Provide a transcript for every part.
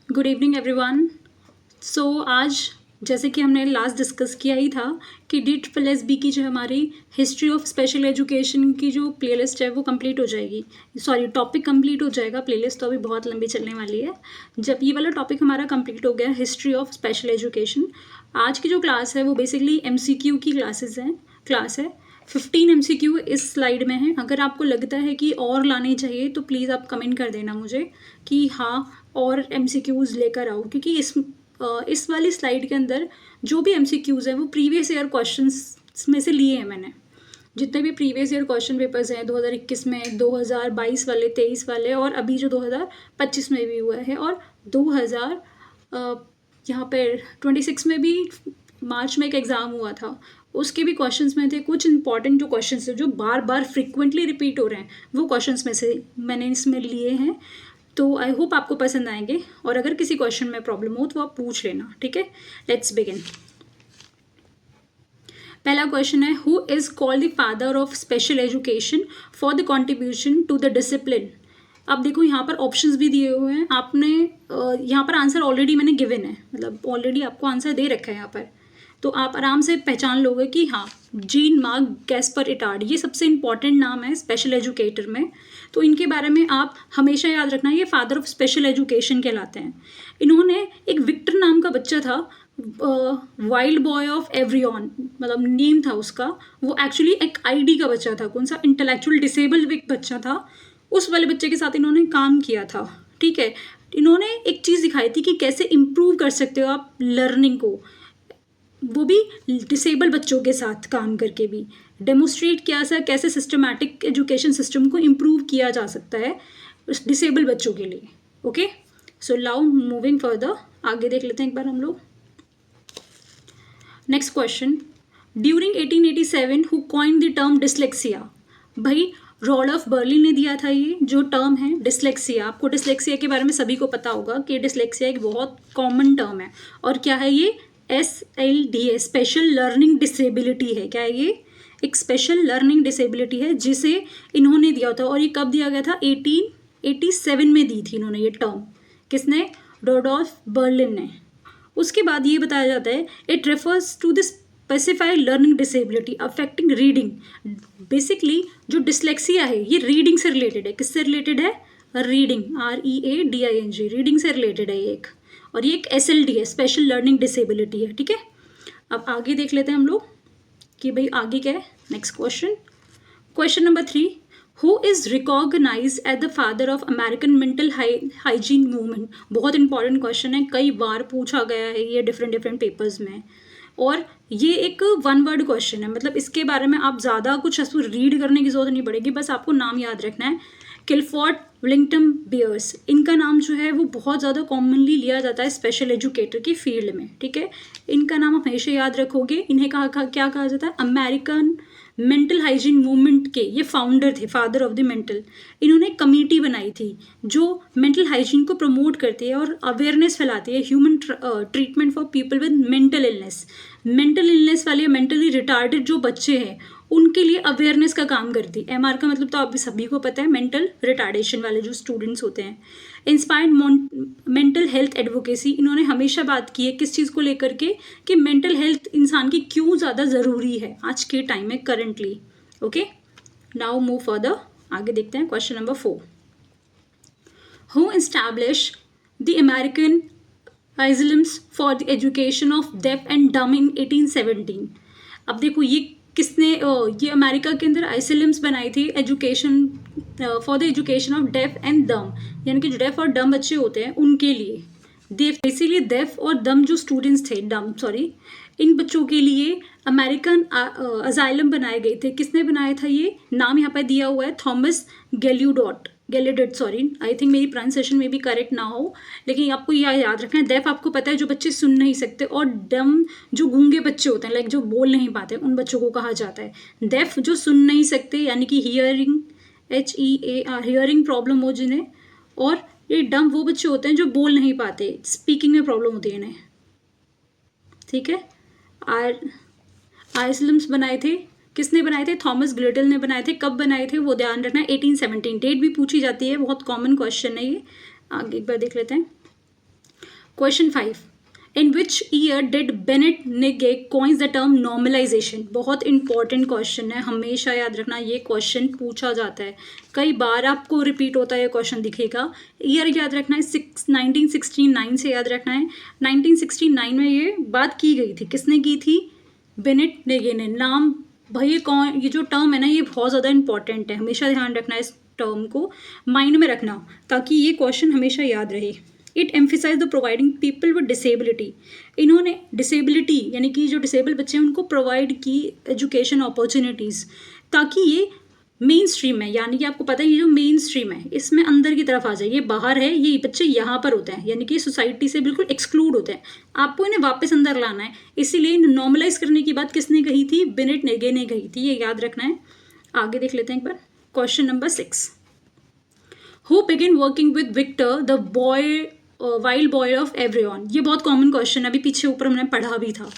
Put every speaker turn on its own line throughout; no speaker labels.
Good evening everyone. सो आज जैसे कि हमने लास्ट डिस्कस किया ही था कि DIIT+B की जो हमारी हिस्ट्री ऑफ स्पेशल एजुकेशन की जो प्लेलिस्ट है वो कंप्लीट हो जाएगी। सॉरी, टॉपिक कंप्लीट हो जाएगा, प्लेलिस्ट तो अभी बहुत लंबी चलने वाली है। जब ये वाला टॉपिक हमारा कंप्लीट हो गया, हिस्ट्री ऑफ स्पेशल एजुकेशन, आज की जो क्लास है वो बेसिकली MCQ की क्लास है। 15 MCQ इस स्लाइड में है। अगर आपको लगता है कि और लाने चाहिए तो प्लीज़ आप कमेंट कर देना मुझे कि हाँ और MCQs लेकर आओ, क्योंकि इस वाली स्लाइड के अंदर जो भी MCQs हैं वो प्रीवियस ईयर क्वेश्चंस में से लिए हैं मैंने। जितने भी प्रीवियस ईयर क्वेश्चन पेपर्स हैं 2021 में, 2022 वाले, 23 वाले और अभी जो 2025 में भी हुआ है और 2000 यहाँ पर 26 में भी मार्च में एक एग्ज़ाम हुआ था, उसके भी क्वेश्चंस में थे कुछ इंपॉर्टेंट जो क्वेश्चंस थे जो बार बार फ्रिक्वेंटली रिपीट हो रहे हैं, वो क्वेश्चंस में से मैंने इसमें लिए हैं। तो आई होप आपको पसंद आएंगे और अगर किसी क्वेश्चन में प्रॉब्लम हो तो आप पूछ लेना, ठीक है। Let's begin. पहला क्वेश्चन है, who is called the father of special education for the contribution to the discipline. अब देखो यहाँ पर ऑप्शंस भी दिए हुए हैं, आपने यहाँ पर आंसर ऑलरेडी मैंने गिवन है, मतलब ऑलरेडी आपको आंसर दे रखा है यहाँ पर, तो आप आराम से पहचान लोगे कि हाँ जीन मार्क गैस्पर इटार्ड, ये सबसे इंपॉर्टेंट नाम है स्पेशल एजुकेटर में, तो इनके बारे में आप हमेशा याद रखना, ये फादर ऑफ स्पेशल एजुकेशन कहलाते हैं। इन्होंने एक विक्टर नाम का बच्चा था, वाइल्ड बॉय ऑफ एवरियन मतलब नेम था उसका, वो एक्चुअली एक ID का बच्चा था, कौन सा, इंटेलेक्चुअल डिसेबल्ड एक बच्चा था, उस वाले बच्चे के साथ इन्होंने काम किया था, ठीक है। इन्होंने एक चीज़ दिखाई थी कि कैसे इम्प्रूव कर सकते हो आप लर्निंग को, वो भी डिसेबल बच्चों के साथ काम करके भी डेमोस्ट्रेट किया सा कैसे सिस्टमैटिक एजुकेशन सिस्टम को इम्प्रूव किया जा सकता है डिसेबल बच्चों के लिए। Okay, so now moving further, आगे देख लेते हैं एक बार हम लोग। Next question, during 1887 who coined the term dyslexia. भाई रॉडोल्फ बर्लिन ने दिया था ये जो टर्म है डिसलेक्सिया। आपको डिसलेक्सिया के बारे में सभी को पता होगा कि डिसलेक्सिया एक बहुत कॉमन टर्म है, और क्या है ये, SLDS स्पेशल लर्निंग डिसेबिलिटी है। क्या है ये, एक स्पेशल लर्निंग डिसेबिलिटी है जिसे इन्होंने दिया था, और ये कब दिया गया था, 1887 में दी थी इन्होंने ये टर्म। किसने, रॉडोल्फ बर्लिन ने। उसके बाद ये बताया जाता है, it refers to the specified learning disability affecting reading. Basically जो डिसलेक्सिया है ये रीडिंग से रिलेटेड है। किससे रिलेटेड है, रीडिंग, READING, रीडिंग से रिलेटेड है एक, और ये एक SLD है, स्पेशल लर्निंग डिसेबिलिटी है, ठीक है। अब आगे देख लेते हैं हम लोग कि भाई आगे क्या है। Next question, question number 3, who is recognise as the father of American mental hygiene movement. बहुत इंपॉर्टेंट क्वेश्चन है, कई बार पूछा गया है ये डिफरेंट पेपर्स में, और ये एक वन वर्ड क्वेश्चन है, मतलब इसके बारे में आप ज़्यादा कुछ ऐसा रीड करने की जरूरत नहीं पड़ेगी, बस आपको नाम याद रखना है, किलफोर्ड विलिंगटन बियर्स। इनका नाम जो है वो बहुत ज़्यादा कॉमनली लिया जाता है स्पेशल एजुकेटर की फील्ड में, ठीक है। इनका नाम हमेशा याद रखोगे। इन्हें क्या कहा जाता है, अमेरिकन मेंटल हाइजीन मूवमेंट के ये फाउंडर थे, फादर ऑफ द मेंटल। इन्होंने एक कमेटी बनाई थी जो मेंटल हाइजीन को प्रमोट करती है और अवेयरनेस फैलाती है, human treatment for people with mental illness. Mental illness वाले, मेंटली रिटार्डेड जो बच्चे हैं उनके लिए अवेयरनेस का काम करती है। MR का मतलब तो आप सभी को पता है, मेंटल रिटार्डेशन वाले जो स्टूडेंट्स होते हैं। इंस्पायर्ड मेंटल हेल्थ एडवोकेसी, इन्होंने हमेशा बात की है किस चीज़ को लेकर के, कि मेंटल हेल्थ इंसान की क्यों ज़्यादा ज़रूरी है आज के टाइम में currently. Okay, now move further, आगे देखते हैं। Question number 4, who establish the American asylums for the education of deaf and डम इन 1817। अब देखो ये किसने, ये अमेरिका के अंदर आइसलम्स बनाई थी education for the education of deaf and डम, यानी कि जो डेफ और डम बच्चे होते हैं उनके लिए। इसीलिए डेफ और डम जो स्टूडेंट्स थे, इन बच्चों के लिए अमेरिकन अजाइलम बनाए गए थे। किसने बनाया था, ये नाम यहाँ पर दिया हुआ है, थॉमस गैलिडेट, सॉरी आई थिंक मेरी प्रोनाउंसिएशन में भी करेक्ट ना हो, लेकिन आपको यह याद रखना है। डेफ आपको पता है जो बच्चे सुन नहीं सकते, और डम जो गूंगे बच्चे होते हैं, लाइक जो बोल नहीं पाते, उन बच्चों को कहा जाता है। डेफ जो सुन नहीं सकते, यानी कि हियरिंग, HEAR, हियरिंग प्रॉब्लम हो जिन्हें, और ये डम वो बच्चे होते हैं जो बोल नहीं पाते, स्पीकिंग में प्रॉब्लम होती है इन्हें, ठीक है। आइसलम्स बनाए थे, किसने बनाए थे, थॉमस ग्लिटल ने बनाए थे। कब बनाए थे वो ध्यान रखना है, 1817। डेट भी पूछी जाती है, बहुत कॉमन क्वेश्चन है ये। आगे एक बार देख लेते हैं। Question 5, in which year did Bengt नेगे कॉइन्स द टर्म नॉर्मलाइजेशन? बहुत इंपॉर्टेंट क्वेश्चन है, हमेशा याद रखना, ये क्वेश्चन पूछा जाता है, कई बार आपको रिपीट होता है ये क्वेश्चन दिखेगा। ईयर याद रखना है 1969 से याद रखना है। 1969 में ये बात की गई थी, किसने की थी? बेनेट नेगे ने। नाम भाई ये जो टर्म है ना, ये बहुत ज़्यादा इंपॉर्टेंट है, हमेशा ध्यान रखना है, इस टर्म को माइंड में रखना ताकि ये क्वेश्चन हमेशा याद रहे। It emphasise the providing people with disability. इन्होंने डिसेबिलिटी यानी कि जो डिसेबल बच्चे हैं उनको प्रोवाइड की एजुकेशन अपॉर्चुनिटीज़, ताकि ये मेन स्ट्रीम है, यानी कि आपको पता है ये जो मेन स्ट्रीम है इसमें अंदर की तरफ आ जाए, ये बाहर है, ये बच्चे यहाँ पर होते हैं, यानी कि सोसाइटी से बिल्कुल एक्सक्लूड होते हैं, आपको इन्हें वापस अंदर लाना है। इसीलिए नॉर्मलाइज करने की बात किसने कही थी? बेनेट नेगे ने कही थी, ये याद रखना है। आगे देख लेते हैं एक बार। Question number 6, who begin working with Victor the boy wild boy of Aveyron? ये बहुत कॉमन क्वेश्चन है, अभी पीछे ऊपर हमने पढ़ा भी था।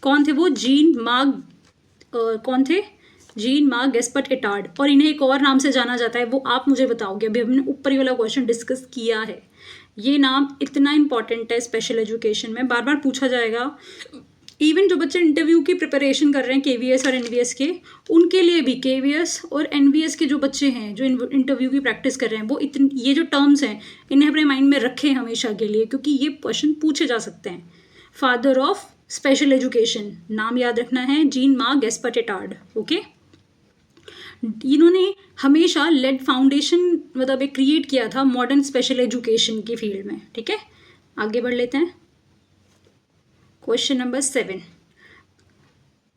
कौन थे वो? जीन मार्क कौन थे? Jean Marc Gaspard Itard. और इन्हें एक और नाम से जाना जाता है, वो आप मुझे बताओगे, अभी हमने ऊपर ही वाला क्वेश्चन डिस्कस किया है। ये नाम इतना इंपॉर्टेंट है स्पेशल एजुकेशन में, बार बार पूछा जाएगा। इवन जो बच्चे इंटरव्यू की प्रिपरेशन कर रहे हैं KVS और NVS के, उनके लिए भी KVS और NVS के जो बच्चे हैं जो इंटरव्यू की प्रैक्टिस कर रहे हैं, वो ये जो टर्म्स हैं इन्हें अपने माइंड में रखें हमेशा के लिए, क्योंकि ये क्वेश्चन पूछे जा सकते हैं। फादर ऑफ स्पेशल एजुकेशन, नाम याद रखना है, gene Marc Gaspard Etard. Okay, इन्होंने हमेशा लेड फाउंडेशन मतलब एक क्रिएट किया था मॉडर्न स्पेशल एजुकेशन की फील्ड में। ठीक है, आगे बढ़ लेते हैं। Question number 7,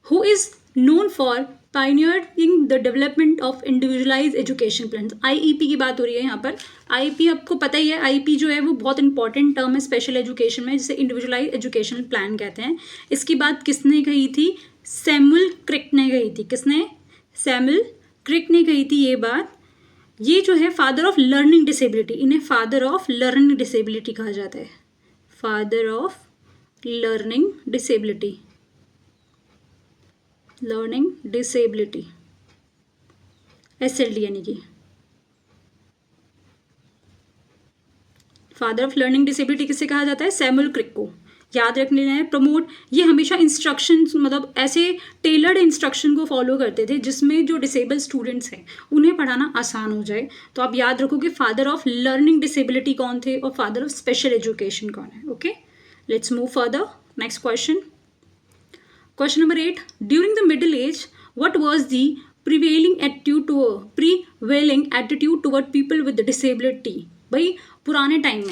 who is known for pioneering the development of individualise education plan? IEP की बात हो रही है यहाँ पर। IEP आपको पता ही है, IEP जो है वो बहुत इंपॉर्टेंट टर्म है स्पेशल एजुकेशन में, जिसे इंडिविजुअलाइज एजुकेशन प्लान कहते हैं। इसकी बात किसने कही थी? सैमुअल क्रिक ने कही थी। किसने? सैमुअल क्रिक ने कही थी ये बात। ये जो है फादर ऑफ लर्निंग डिसेबिलिटी, इन्हें फादर ऑफ लर्निंग डिसेबिलिटी कहा जाता है, father of learning disability, learning disability, SLD यानी कि फादर ऑफ लर्निंग डिसेबिलिटी किसे कहा जाता है? सैमुअल क्रिक को। याद रखने है। प्रमोट, ये हमेशा इंस्ट्रक्शन मतलब ऐसे टेलर्ड इंस्ट्रक्शन को फॉलो करते थे जिसमें जो डिसेबल स्टूडेंट्स हैं उन्हें पढ़ाना आसान हो जाए। तो आप याद रखो कि फादर ऑफ लर्निंग डिसेबिलिटी कौन थे और फादर ऑफ स्पेशल एजुकेशन कौन है। Okay, let's move further. Next question, question number 8, during the middle age what was the prevailing attitude toward people with disability? भाई पुराने टाइम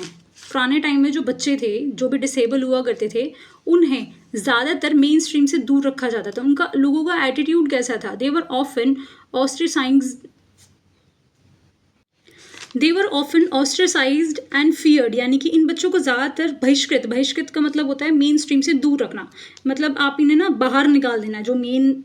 में जो बच्चे थे, जो भी डिसेबल हुआ करते थे, उन्हें ज़्यादातर मेन स्ट्रीम से दूर रखा जाता था। उनका लोगों का एटीट्यूड कैसा था? दे वर ऑफन ऑस्ट्रेसाइज्ड एंड फियर्ड, यानी कि इन बच्चों को ज़्यादातर बहिष्कृत का मतलब होता है मेन स्ट्रीम से दूर रखना, मतलब आप इन्हें ना बाहर निकाल देना। जो मेन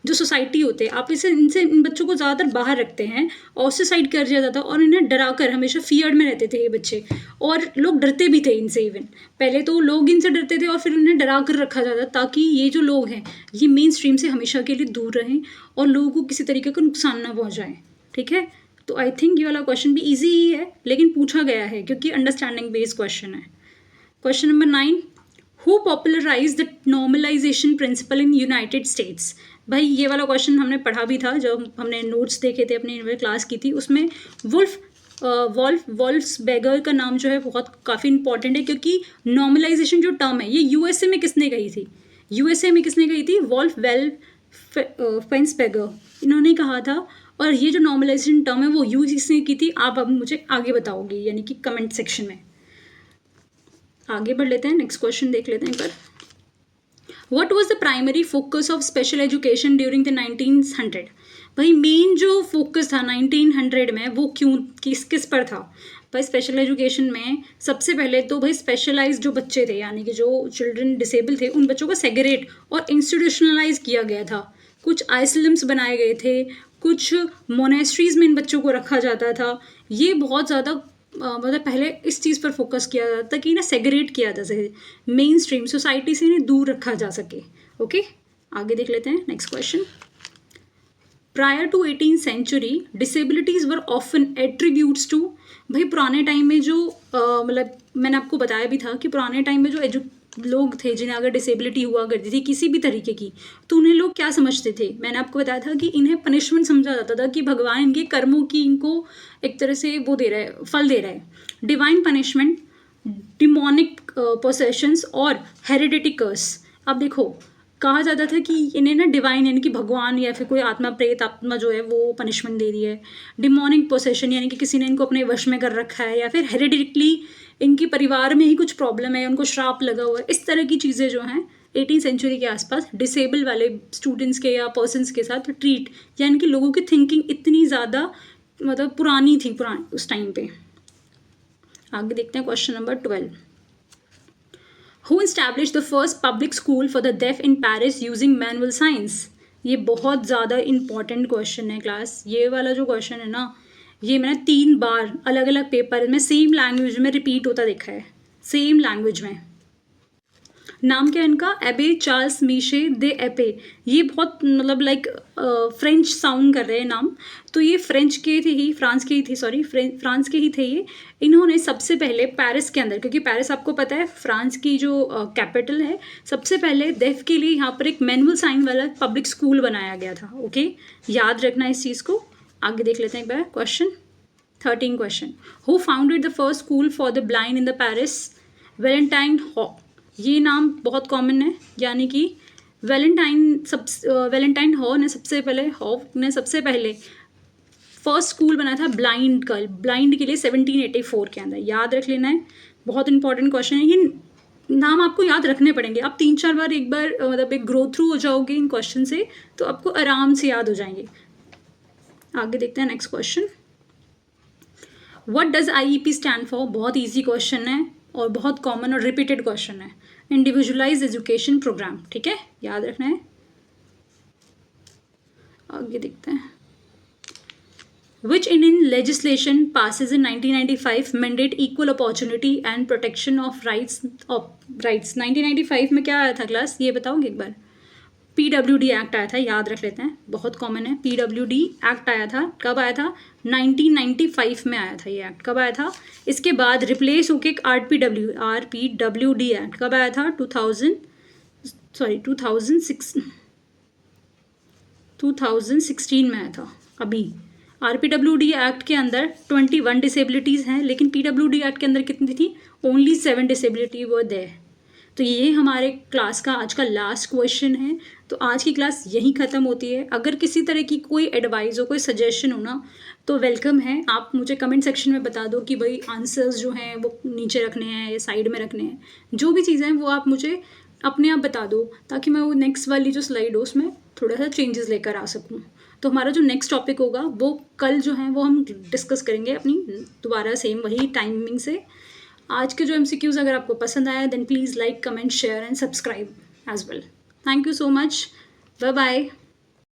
जो सोसाइटी होते हैं, आप इन बच्चों को ज़्यादातर बाहर रखते हैं, ऑस्ट्रेसाइड कर दिया जाता और इन्हें डराकर, हमेशा फियर्ड में रहते थे ये बच्चे, और लोग डरते भी थे इनसे। इवन पहले तो लोग इनसे डरते थे और फिर इन्हें डरा कर रखा जाता ताकि ये जो लोग हैं ये मेन स्ट्रीम से हमेशा के लिए दूर रहें और लोगों को किसी तरीके का नुकसान ना पहुँचाएं। ठीक है, तो आई थिंक ये वाला क्वेश्चन भी इजी ही है, लेकिन पूछा गया है क्योंकि अंडरस्टैंडिंग बेस्ड क्वेश्चन है। Question number 9, who popularise the normalisation principle in United States? भाई ये वाला क्वेश्चन हमने पढ़ा भी था जब हमने नोट्स देखे थे, अपनी क्लास की थी, उसमें वोल्फ्सबर्गर का नाम जो है बहुत काफ़ी इंपॉर्टेंट है, क्योंकि नॉर्मलाइजेशन जो टर्म है ये USA में किसने कही थी? वोल्फ्सबर्गर, इन्होंने कहा था। और ये जो नॉर्मलाइजेशन टर्म है वो यूएस ने की थी। आप अब मुझे आगे बताओगे, यानी कि कमेंट सेक्शन में। आगे बढ़ लेते हैं, नेक्स्ट क्वेश्चन देख लेते हैं एक बार। What was the primary focus of special education during the 1900? भाई मेन जो फोकस था 1900 में वो किस पर था? भाई स्पेशल एजुकेशन में सबसे पहले तो भाई स्पेशलाइज जो बच्चे थे, यानी कि जो चिल्ड्रन डिसेबल थे, उन बच्चों को सेग्रेट और इंस्टीट्यूशनलाइज किया गया था। कुछ आइसलम्स बनाए गए थे, कुछ मोनेस्ट्रीज में इन बच्चों को रखा जाता था। ये बहुत ज़्यादा मतलब पहले इस चीज़ पर फोकस किया जाता कि इन्हें सेग्रेट किया जा सके, मेन स्ट्रीम सोसाइटी से इन्हें दूर रखा जा सके। ओके, आगे देख लेते हैं next question. Prior to 18th century disabilities were often attributes to, भाई पुराने टाइम में जो मतलब मैंने आपको बताया भी था कि पुराने टाइम में जो लोग थे जिन्हें अगर डिसेबिलिटी हुआ करती थी किसी भी तरीके की, तो उन्हें लोग क्या समझते थे, मैंने आपको बताया था कि इन्हें पनिशमेंट समझा जाता था कि भगवान इनके कर्मों की इनको एक तरह से वो दे रहा है, फल दे रहा है। डिवाइन पनिशमेंट, डिमोनिक पोसेशंस और हेरिडिटी कर्स। अब देखो कहा जाता था कि इन्हें ना डिवाइन यानी कि भगवान या फिर कोई आत्मा प्रेत आत्मा जो है वो पनिशमेंट दे रही है। डिमोनिक पोसेशन यानी कि किसी ने इनको अपने वश में कर रखा है, या फिर हेरिडिटली इनकी परिवार में ही कुछ प्रॉब्लम है, उनको श्राप लगा हुआ है। इस तरह की चीज़ें जो हैं 18th सेंचुरी के आसपास डिसेबल वाले स्टूडेंट्स के या पर्सनस के साथ ट्रीट, यानी कि लोगों की थिंकिंग इतनी ज़्यादा मतलब पुरानी थी उस टाइम पे। आगे देखते हैं question number 12। Who established the first public school for the deaf in Paris using manual signs? ये बहुत ज़्यादा इंपॉर्टेंट क्वेश्चन है क्लास। ये वाला जो क्वेश्चन है ना, ये मैंने 3 बार अलग अलग पेपर में सेम लैंग्वेज में रिपीट होता देखा है, सेम लैंग्वेज में। नाम क्या है इनका? एबे चार्ल्स मीशे दे एपे। ये बहुत मतलब लाइक फ्रेंच साउंड कर रहे हैं नाम, तो ये फ्रांस के ही थे ये। इन्होंने सबसे पहले पेरिस के अंदर, क्योंकि पेरिस आपको पता है फ्रांस की जो कैपिटल है, सबसे पहले डेफ के लिए यहाँ पर एक मैनुअल साइन वाला पब्लिक स्कूल बनाया गया था। ओके, याद रखना इस चीज़ को। आगे देख लेते हैं एक बार question 13 question. Who founded the first school for the blind in the Paris? Valentin Haüy. ये नाम बहुत कॉमन है, यानी कि वैलेंटाइन हॉ ने सबसे पहले फर्स्ट स्कूल बनाया था ब्लाइंड के लिए 1784 के अंदर। याद रख लेना है, बहुत इंपॉर्टेंट क्वेश्चन है। ये नाम आपको याद रखने पड़ेंगे। आप 3-4 बार एक बार मतलब एक ग्रो थ्रू हो जाओगे इन क्वेश्चन से, तो आपको आराम से याद हो जाएंगे। आगे देखते हैं next question. What does IEP stand for? बहुत ईजी क्वेश्चन है और बहुत कॉमन और रिपीटेड क्वेश्चन है। इंडिविजुअलाइज एजुकेशन प्रोग्राम, ठीक है, याद रखना है। आगे देखते हैं। Which Indian legislation passes in 1995 mandate equal opportunity and protection of rights? 1995 में क्या आया था क्लास, ये बताओगे एक बार? PWD एक्ट आया था, याद रख लेते हैं, बहुत कॉमन है। PWD एक्ट आया था, कब आया था? 1995 में आया था ये एक्ट। कब आया था? इसके बाद रिप्लेस होके एक RPWD एक्ट कब आया था? 2016 में आया था। अभी RPWD एक्ट के अंदर 21 डिसेबिलिटीज़ हैं, लेकिन PWD एक्ट के अंदर कितनी थी? Only 7 disability were there. तो ये हमारे क्लास का आज का लास्ट क्वेश्चन है। तो आज की क्लास यहीं ख़त्म होती है। अगर किसी तरह की कोई एडवाइस हो, कोई सजेशन हो ना, तो वेलकम है। आप मुझे कमेंट सेक्शन में बता दो कि भाई आंसर्स जो हैं वो नीचे रखने हैं या साइड में रखने हैं। जो भी चीज़ें हैं वो आप मुझे अपने आप बता दो, ताकि मैं वो नेक्स्ट वाली जो स्लाइड हो उसमें थोड़ा सा चेंजेस लेकर आ सकूँ। तो हमारा जो नेक्स्ट टॉपिक होगा वो कल जो है वो हम डिस्कस करेंगे अपनी दोबारा सेम वही टाइमिंग से। आज के जो MCQs अगर आपको पसंद आया then please like, comment, share and subscribe as well. Thank you so much, bye bye.